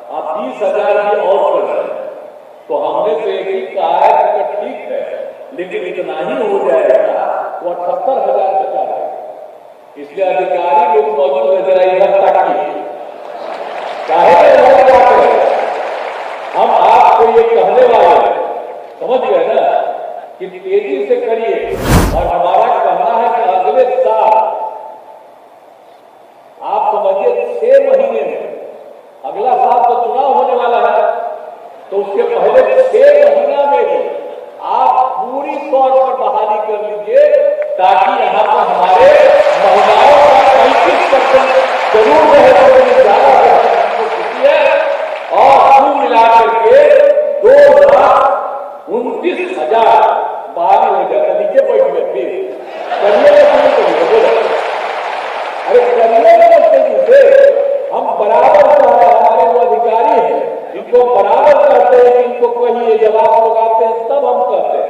आप 20,000 भी और कर रहे हैं, तो हमने तो एक ही कहा है कि ठीक है, लेकिन इतना ही हो जाएगा तो 78,000 बचा है। इसलिए अधिकारी लोग मौजूद है, जरा इधर ताकिए, हम आपको ये कहने वाले समझ गए ना कि तेजी से करिए। और हमारा कहना है कि अगले साल आप समझिए 6 महीने में, अगला साल तो चुनाव होने वाला है, तो उसके पहले 6 महीना में ही आप पूरी तौर पर बहाली कर लीजिए, ताकि यहाँ पर हमारे महिलाओं का 35% जरूर रहे, ज्यादा और कुल मिलाकर के 2,29,000 बहाली हो जाता। नीचे बैठ गए फिर अरे करिए से हम बराबर हमारे जो अधिकारी हैं इनको बराबर करते हैं, इनको कहिए जवाब लगाते हैं, तब हम कहते हैं।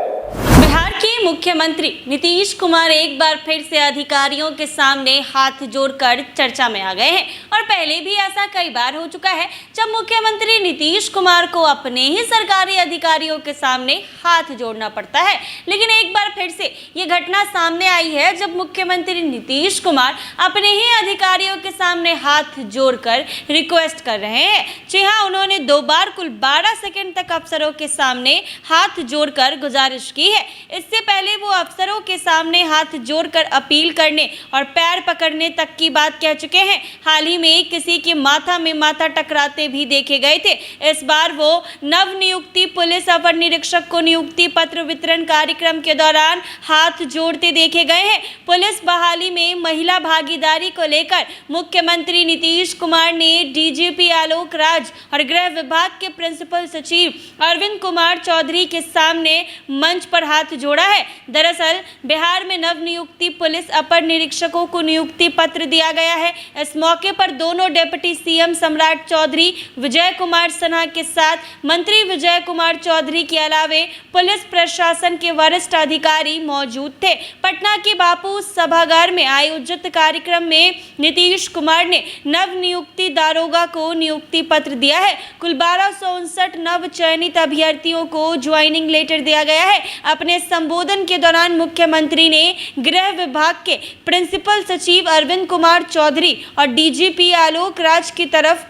बिहार के मुख्यमंत्री नीतीश कुमार एक बार फिर से अधिकारियों के सामने हाथ जोड़कर चर्चा में आ गए हैं और पहले भी ऐसा कई बार हो चुका है जब मुख्यमंत्री नीतीश कुमार को अपने ही सरकारी अधिकारियों के सामने हाथ जोड़ना पड़ता है। लेकिन एक बार फिर से ये घटना सामने आई है जब मुख्यमंत्री नीतीश कुमार अपने ही अधिकारियों के सामने हाथ जोड़कर रिक्वेस्ट कर रहे हैं। जी हाँ, उन्होंने 2 बार कुल 12 सेकंड तक अफसरों के सामने हाथ जोड़कर गुजारिश की है। इससे पहले वो अफसरों के सामने हाथ जोड़कर अपील करने और पैर पकड़ने तक की बात कह चुके हैं। हाल ही में किसी के माथा में माथा टकराते भी देखे गए थे। इस बार वो नवनियुक्ति पुलिस अवर निरीक्षक को नियुक्ति पत्र वितरण कार्यक्रम के दौरान हाथ जोड़ते देखे गए हैं। पुलिस बहाली में महिला भागीदारी को लेकर मुख्यमंत्री नीतीश कुमार ने डीजीपी आलोक राज और गृह विभाग के प्रिंसिपल सचिव अरविंद कुमार चौधरी के सामने मंच पर हाथ जोड़ा है। दरअसल बिहार में नवनियुक्ति पुलिस अपर निरीक्षकों को नियुक्ति पत्र दिया गया है। इस मौके पर दोनों डिप्टी सीएम सम्राट चौधरी विजय कुमार सिन्हा के साथ मंत्री विजय कुमार चौधरी के अलावे पुलिस प्रशासन के वरिष्ठ अधिकारी मौजूद थे। पटना के बापू सभागार में आयोजित कार्यक्रम में नीतीश कुमार ने नवनियुक्ति दारोगा को नियुक्ति पत्र दिया है। कुल 1259 नव चयनित अभ्यर्थियों को ज्वाइनिंग लेटर दिया गया है। अपने संबोधन के दौरान मुख्यमंत्री ने गृह विभाग के प्रिंसिपल सचिव अरविंद कुमार चौधरी और डीजीपी आलोक राज की तरफ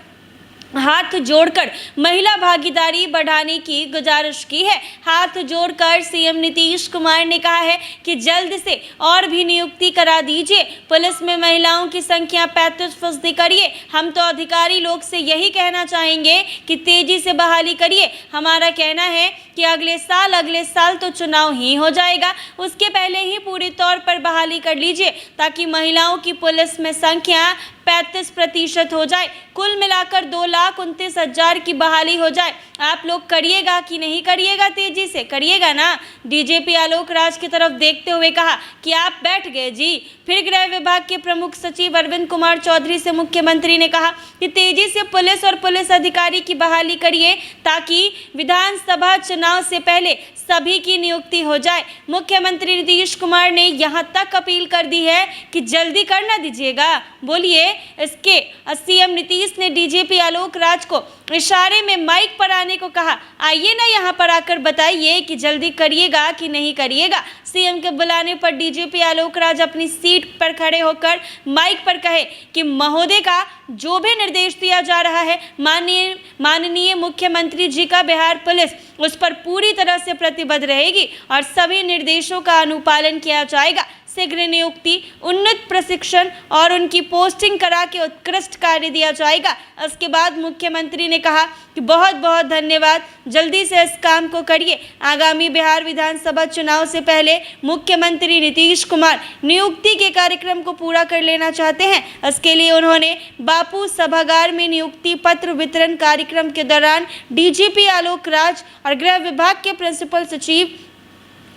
हाथ जोड़कर महिला भागीदारी बढ़ाने की गुजारिश की है। हाथ जोड़कर सीएम नीतीश कुमार ने कहा है कि जल्द से और भी नियुक्ति करा दीजिए। पुलिस में महिलाओं की संख्या 35% करिए। हम तो अधिकारी लोग से यही कहना चाहेंगे कि तेजी से बहाली करिए। हमारा कहना है कि अगले साल तो चुनाव ही हो जाएगा, उसके पहले ही पूरी तौर पर बहाली कर लीजिए ताकि महिलाओं की पुलिस में संख्या 35% हो जाए। कुल मिलाकर 2,29,000 की बहाली हो जाए। आप लोग करिएगा कि नहीं करिएगा? तेजी से करिएगा ना? डीजीपी आलोक राज की तरफ देखते हुए कहा कि आप बैठ गए जी। फिर गृह विभाग के प्रमुख सचिव अरविंद कुमार चौधरी से मुख्यमंत्री ने कहा कि तेजी से पुलिस और पुलिस अधिकारी की बहाली करिए ताकि विधानसभा चुनाव से पहले सभी की नियुक्ति हो जाए। मुख्यमंत्री नीतीश कुमार ने यहाँ तक अपील कर दी है कि जल्दी करना दीजिएगा। बोलिए। इसके सीएम नीतीश ने डीजीपी आलोक राज को इशारे में माइक पर आने को कहा। आइए ना यहाँ पर आकर बताइए कि जल्दी करिएगा कि नहीं करिएगा। सीएम के बुलाने पर डीजीपी आलोक राज अपनी सीट पर खड़े होकर माइक पर कहे कि महोदय का जो भी निर्देश दिया जा रहा है माननीय मुख्यमंत्री जी का बिहार पुलिस उस पर पूरी तरह से प्रतिबद्ध रहेगी और सभी निर्देशों का अनुपालन किया जाएगा। शीघ्र नियुक्ति, उन्नत प्रशिक्षण और उनकी पोस्टिंग करा के उत्कृष्ट कार्य दिया जाएगा। इसके बाद मुख्यमंत्री ने कहा कि बहुत बहुत धन्यवाद, जल्दी से इस काम को करिए। आगामी बिहार विधानसभा चुनाव से पहले मुख्यमंत्री नीतीश कुमार नियुक्ति के कार्यक्रम को पूरा कर लेना चाहते हैं। इसके लिए उन्होंने बापू सभागार में नियुक्ति पत्र वितरण कार्यक्रम के दौरान डीजीपी आलोक राज और गृह विभाग के प्रिंसिपल सचिव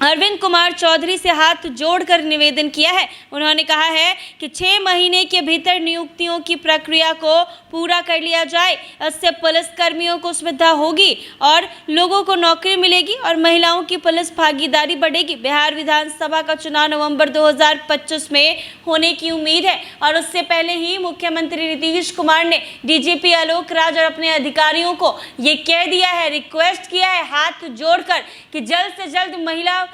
अरविंद कुमार चौधरी से हाथ जोड़कर निवेदन किया है। उन्होंने कहा है कि 6 महीने के भीतर नियुक्तियों की प्रक्रिया को पूरा कर लिया जाए। इससे पुलिस कर्मियों को सुविधा होगी और लोगों को नौकरी मिलेगी और महिलाओं की पुलिस भागीदारी बढ़ेगी। बिहार विधानसभा का चुनाव नवंबर 2025 में होने की उम्मीद है और उससे पहले ही मुख्यमंत्री नीतीश कुमार ने डीजीपी आलोक राज और अपने अधिकारियों को ये कह दिया है, रिक्वेस्ट किया है हाथ जोड़कर कि जल्द से जल्द महिला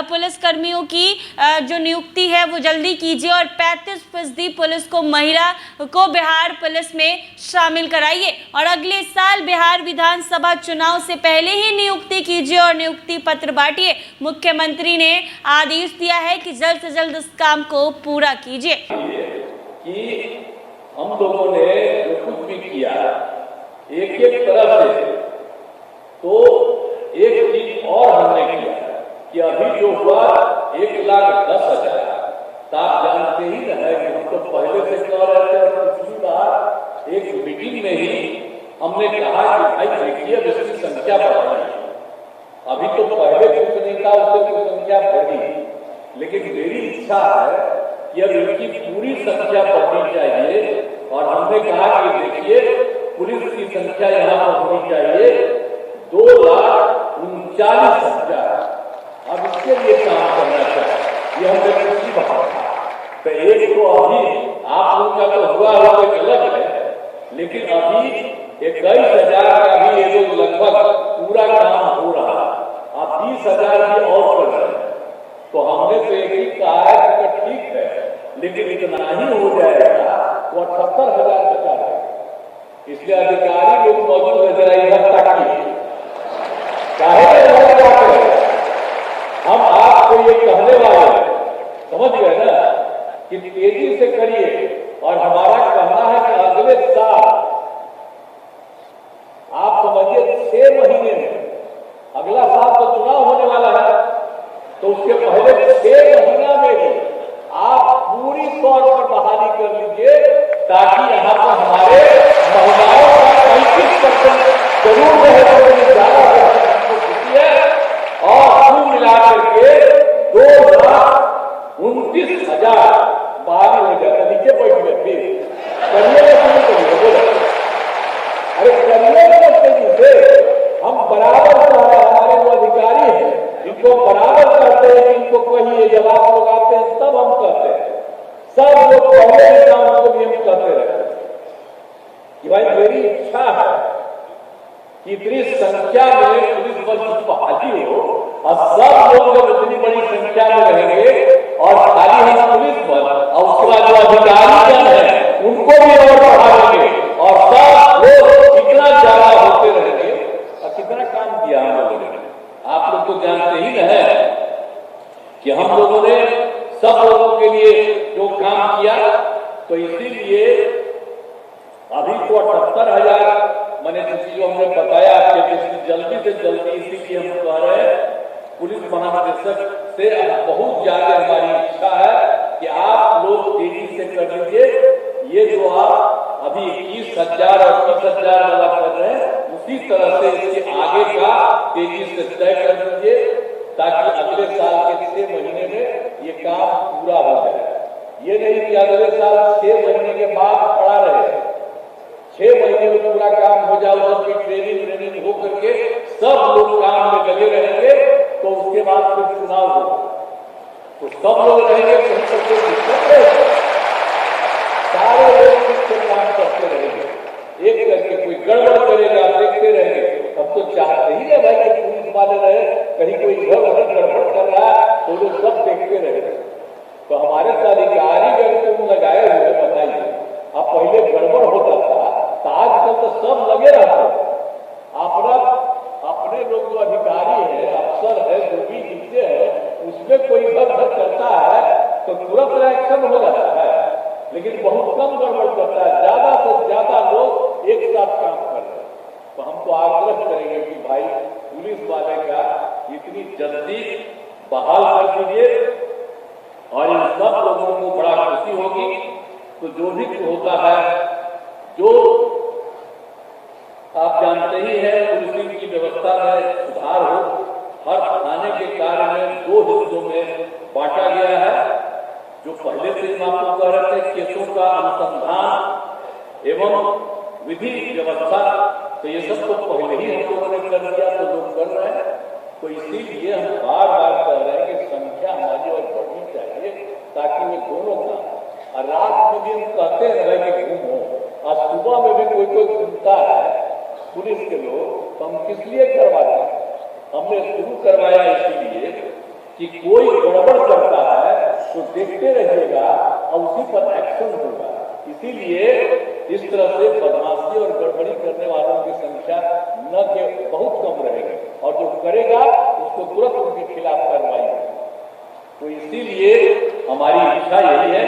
पुलिस कर्मियों की जो नियुक्ति है वो जल्दी कीजिए और 35% पुलिस को महिला को बिहार पुलिस में शामिल कराइए और अगले साल बिहार विधानसभा चुनाव से पहले ही नियुक्ति कीजिए और नियुक्ति पत्र बांटिए। मुख्यमंत्री ने आदेश दिया है कि जल्द से जल्द इस काम को पूरा कीजिए। कि हम लोगों ने जो कुछ भी किया एक एक तरह से, तो एक चीज और हमने किया कि अभी जो हुआ 1,10,000, तो आप जानते ही ना है कि हम तो पहले से कह रहे थे और पिछली बार एक मीटिंग में ही हमने कहा कि भाई देखिए अब इसकी संख्या बढ़ रही है। अभी तो पहले कुछ नहीं था, उससे कुछ संख्या बढ़ी, लेकिन मेरी इच्छा है कि अब इनकी पूरी संख्या बढ़नी चाहिए और हमने कहा कि देखिए पुलिस की संख्या यहाँ पर होनी चाहिए 2,39,000। अब इसके लिए काम करना चाहिए, ये हमने पिछली बात कहा। तो एक तो अभी आप लोगों का तो हुआ एक अलग है, लेकिन अभी 21,000 का भी ये लोग लगभग पूरा काम हो रहा है। आप 20,000 भी और कर रहे हैं, तो हमने तो एक ही कहा है कि ठीक है, लेकिन इतना ही हो जाएगा तो 78,000 बचा रहेगा। इसलिए अधिकारी लोग मौजूद है, जरा इधर ताकिए, हम आपको ये कहने वाले समझ गए ना कि तेजी से करिए और हमारा कहना है कि अगले साल आप समझिए 6 महीने में, अगला साल तो चुनाव होने वाला है, तो उसके पहले 6 महीना में ही आप पूरी तौर पर बहाली कर लीजिए ताकि यहाँ पर हमारे महिलाओं का 35% जरूर रहे, ज्यादा है और कुल मिलाकर के 2,29,000 बाहर हो जाता। नीचे बैठ गए फिर करिए बोलो, अरे करिए तेजी से, हम बराबर हमारे जो अधिकारी हैं इनको बराबर करते हैं, इनको कहिए जब आप लोग आते हैं तब हम कहते हैं, सब लोग पहले काम को भी हम कहते रहते हैं कि भाई मेरी इच्छा है कि इतनी संख्या में पुलिस बल की बहाली हो और सब लोग जब इतनी बड़ी संख्या में रहेंगे और खाली हम पुलिस बल और उसके बाद जो अधिकारी जन है उनको भी और बढ़ाएंगे और सब लोग कितना ज्यादा होते रहेंगे और कितना काम किया हम लोगों ने। आप लोग तो जानते ही है कि हम लोगों ने सब लोगों के लिए जो काम किया, तो इसीलिए अभी तो 78,000 मैंने जो हमने बताया कि जल्दी से जल्दी, इसीलिए हम कह रहे हैं पुलिस महानिदेशक से बहुत ज्यादा हमारी इच्छा है कि आप लोग तेजी से कर लीजिए। ये जो आप अभी 21,000 और 30,000 वाला कर रहे हैं, उसी तरह से इसके आगे का तेजी से तय कर दीजिए ताकि अगले साल के 6 महीने में ये काम पूरा हो जाए। ये नहीं कि अगले साल 6 महीने के बाद पड़ा रहे, 6 महीने में पूरा काम हो जाए, सबकी ट्रेनिंग हो करके सब लोग काम में लगे रहेंगे, तो उसके बाद फिर चुनाव होगा, तो सब लोग रहेंगे, सारे लोग फिर काम करते रहेंगे, एक करके कोई गड़बड़ करेगा देखते रहेंगे। अब तो चाहते ही है भाई कि पुलिस वाले रहे, कहीं कोई गड़बड़ कर रहा है तो लोग सब देखते रहेंगे। तो हमारे साथ अधिकारी को लगाए हुए बताइए, अब पहले गड़बड़ होता था, तो आजकल तो सब लगे रहते, अपने लोग जो अधिकारी है, अफसर है, जो भी नीचे है, उसमें कोई गड़बड़ करता है तो तुरंत एक्शन हो जाता है, लेकिन बहुत कम गड़बड़ करता है, ज्यादा से ज्यादा लोग एक साथ काम कर रहे हैं। तो हम तो आग्रह करेंगे कि भाई पुलिस वाले का इतनी जल्दी बहाल कर दीजिए और इन सब लोगों को बड़ा खुशी होगी। तो जो भी होता है, जो आप जानते ही हैं, पुलिसिंग की व्यवस्था में सुधार हो, हर थाने के कार्य में 2 हिस्सों में बांटा गया है। जो पहले से हम आपको कह रहे थे, केसों का अनुसंधान एवं विधि व्यवस्था, तो ये सब तो पहले ही हम लोगों ने कर दिया, तो लोग कर रहे हैं। तो इसीलिए हम बार बार कह रहे हैं कि संख्या हमारी और बढ़नी चाहिए, ताकि वे दोनों का रात में भी हम कहते रहे कि घूम हो, आज सुबह में भी कोई घूमता है पुलिस के लोग, तो हम किस लिए करवाते हैं? हमने शुरू करवाया इसीलिए कि कोई गड़बड़ करता है तो देखते रहिएगा और उसी पर एक्शन होगा। इसीलिए इस तरह से बदमाशी और गड़बड़ी करने वालों की संख्या न के बहुत कम रहेगी, और जो करेगा उसको तुरंत उनके खिलाफ कार्रवाई होगी। तो इसीलिए हमारी इच्छा यही है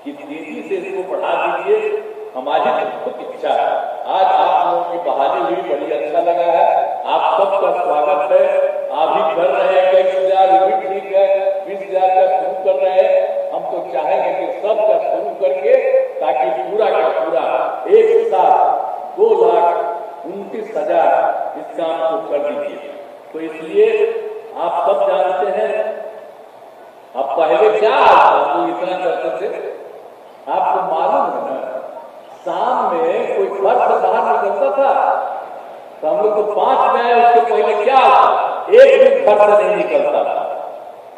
कि तेजी से इसको बढ़ा दीजिए, हमारी खुद इच्छा है। आज आप लोगों की बहाली हुई, बड़ी अच्छा लगा है, आप सबका स्वागत है। आप भी कर रहे हैं, 21,000 भी ठीक है, 20,000 का शुरू कर रहे हैं। हम तो चाहेंगे कि सबका शुरू करके, ताकि पूरा का पूरा एक साथ 2,29,000 इस काम को कर दीजिए। तो इसलिए आप सब जानते हैं, अब पहले क्या तो इतना करते थे, आपको मालूम है ना, शाम में कोई घर से बाहर निकलता था तो हम लोग तो 5 में आए, उसके पहले क्या एक भी घर से नहीं निकलता था,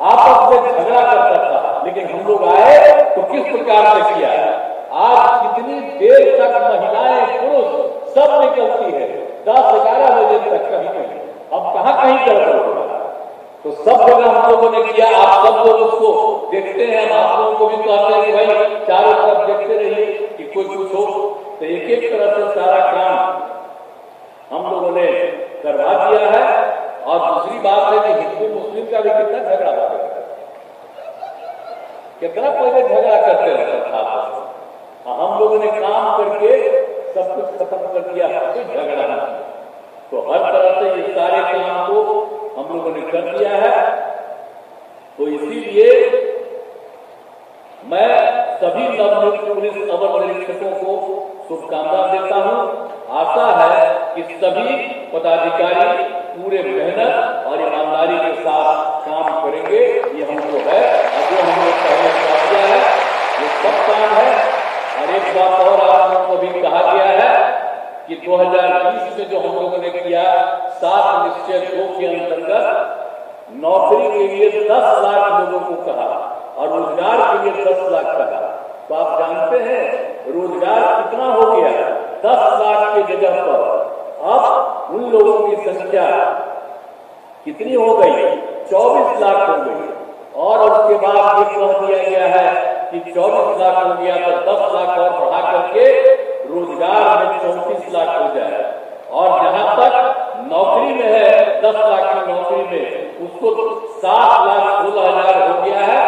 आपस में झगड़ा करता था। लेकिन हम लोग आए तो किस प्रकार से किया। आज कितनी देर तक महिलाएं पुरुष सब निकलती है, 10-11 बजे तक कहीं नहीं, अब कहीं गड़बड़ होगा। तो सब जगह हम लोगों ने किया, आप सब लोग उसको देखते हैं। हम आप लोगों को भी कहते हैं कि भाई चारों तरफ देखते रहिए कि कोई कुछ हो। तो एक तरह से सारा काम हम लोगों ने करवा दिया है। और दूसरी बात है कि हिंदू मुस्लिम का भी कितना झगड़ा होता है, कितना पहले झगड़ा करते रहता था आपस में। हम लोगों ने काम करके सब कुछ खत्म कर दिया, कोई झगड़ा नहीं। तो हर तरह से ये सारे काम को हम लोगों ने कर दिया है। तो इसीलिए मैं सभी नवनियुक्त पुलिस अवर निरीक्षकों को शुभकामना देता हूं। आशा है कि सभी पदाधिकारी पूरे मेहनत और ईमानदारी के साथ काम करेंगे। ये हमको है, और जो हम लोग पहले कर दिया है ये सब काम है। और एक बात और आप लोगों को भी कहा गया है कि 2020 में जो हम लोगों ने किया 7 निश्चय 2 के अंतर्गत नौकरी के लिए 10 लाख लोगों को कहा और रोजगार के लिए 10 लाख कहा। तो आप जानते हैं रोजगार कितना हो गया, 10 लाख की जगह पर अब उन लोगों की संख्या कितनी हो गई, 24 लाख हो गई। और उसके बाद ये कह दिया गया है कि 24 लाख हो गया तो 10 लाख और बढ़ा करके रोजगार में 34 लाख हो जाए। और जहां तक नौकरी में है, 10 लाख की नौकरी में उसको 7,16,000 हो गया है।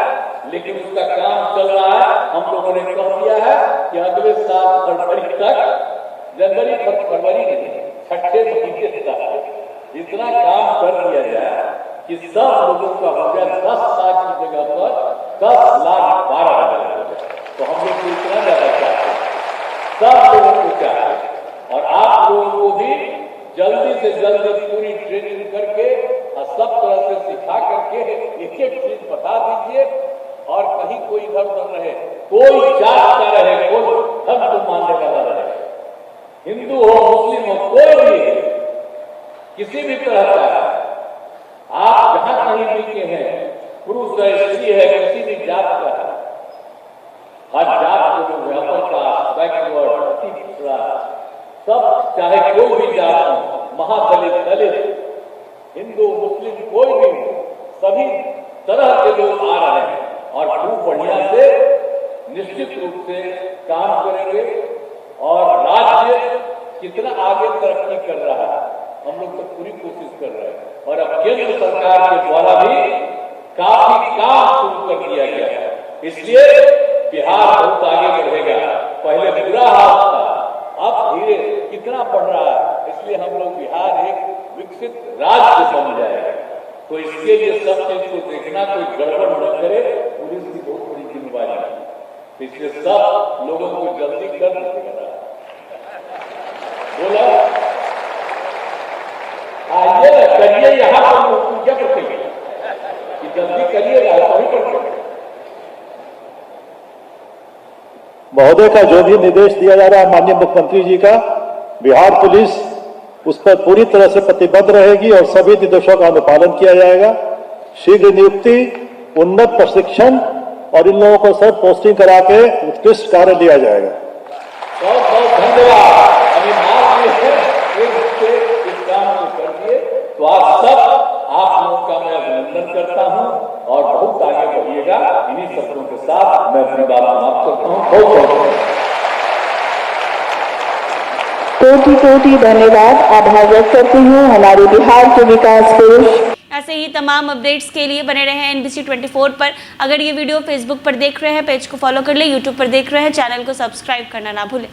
लेकिन उसका काम चल रहा है। हम लोगों ने कह दिया है कि अगले साल फरवरी तक, जनवरी फरवरी नहीं, 6 महीने तक इतना काम कर दिया जाए कि सब लोगों का हो गया 10 लाख की जगह पर 10,12,000 हो जाए। तो हम लोग इतना ज्यादा चाहते हैं, सब लोगों को चाहते, और आप लोगों को भी जल्दी से जल्दी पूरी ट्रेनिंग करके और सब तरह से सिखा करके एक चीज बता दीजिए। और कहीं कोई इधर उधर रहे, कोई जात का रहे, कोई धर्म को मानने वाला रहे, हिंदू हो मुस्लिम हो, कोई भी किसी भी तरह का, आप जहां कहीं भी के हैं, पुरुष है स्त्री है, किसी भी जात का है, हर जात को जो व्यापक का बैकवर्ड अति पिछड़ा सब, चाहे कोई भी जात हो, महादलित दलित हिंदू मुस्लिम कोई भी हो, सभी तरह के लोग आ रहे हैं और खूब बढ़िया से निश्चित रूप से काम करेंगे। और राज्य कितना आगे तरक्की कर रहा है, हम लोग तो पूरी कोशिश कर रहे हैं। और अब केंद्र सरकार के द्वारा भी काफी काम शुरू कर दिया गया है, इसलिए बिहार बहुत आगे बढ़ेगा। पहले बुरा हाल था, अब धीरे कितना बढ़ रहा है, इसलिए हम लोग बिहार एक विकसित राज्य बन जाएगा। तो इसके लिए सब चीज को देखना, कोई गड़बड़ न करे, पुलिस की बहुत बड़ी जिम्मेवारी है। इसलिए सब लोगों को जल्दी कर दीजिएगा। बोला आइए ना, करिए कहिए यहाँ पर पूजा पर कहिए कि जल्दी करिएगा तभी पर। महोदय का जो भी निर्देश दिया जा रहा है माननीय मुख्यमंत्री जी का, बिहार पुलिस उस पर पूरी तरह से प्रतिबद्ध रहेगी और सभी निर्देशों का अनुपालन किया जाएगा। शीघ्र नियुक्ति, उन्नत प्रशिक्षण और इन लोगों को सब पोस्टिंग करा के उत्कृष्ट कार्य दिया जाएगा। बहुत बहुत धन्यवाद। अभी बात ये है इस काम को कर दिए तो आप सब, आप लोगों का मैं अभिनंदन करता हूं और बहुत आगे बढ़िएगा। इन्हीं शब्दों के साथ मैं अपनी बात समाप्त करता हूं। बहुत बहुत कोटि कोटि धन्यवाद, आभार व्यक्त करती हूँ हमारे बिहार के विकास पुरुष। ऐसे ही तमाम अपडेट्स के लिए बने रहे NBC 24 पर। अगर ये वीडियो फेसबुक पर देख रहे हैं, पेज को फॉलो कर ले, यूट्यूब पर देख रहे हैं, चैनल को सब्सक्राइब करना ना भूलें।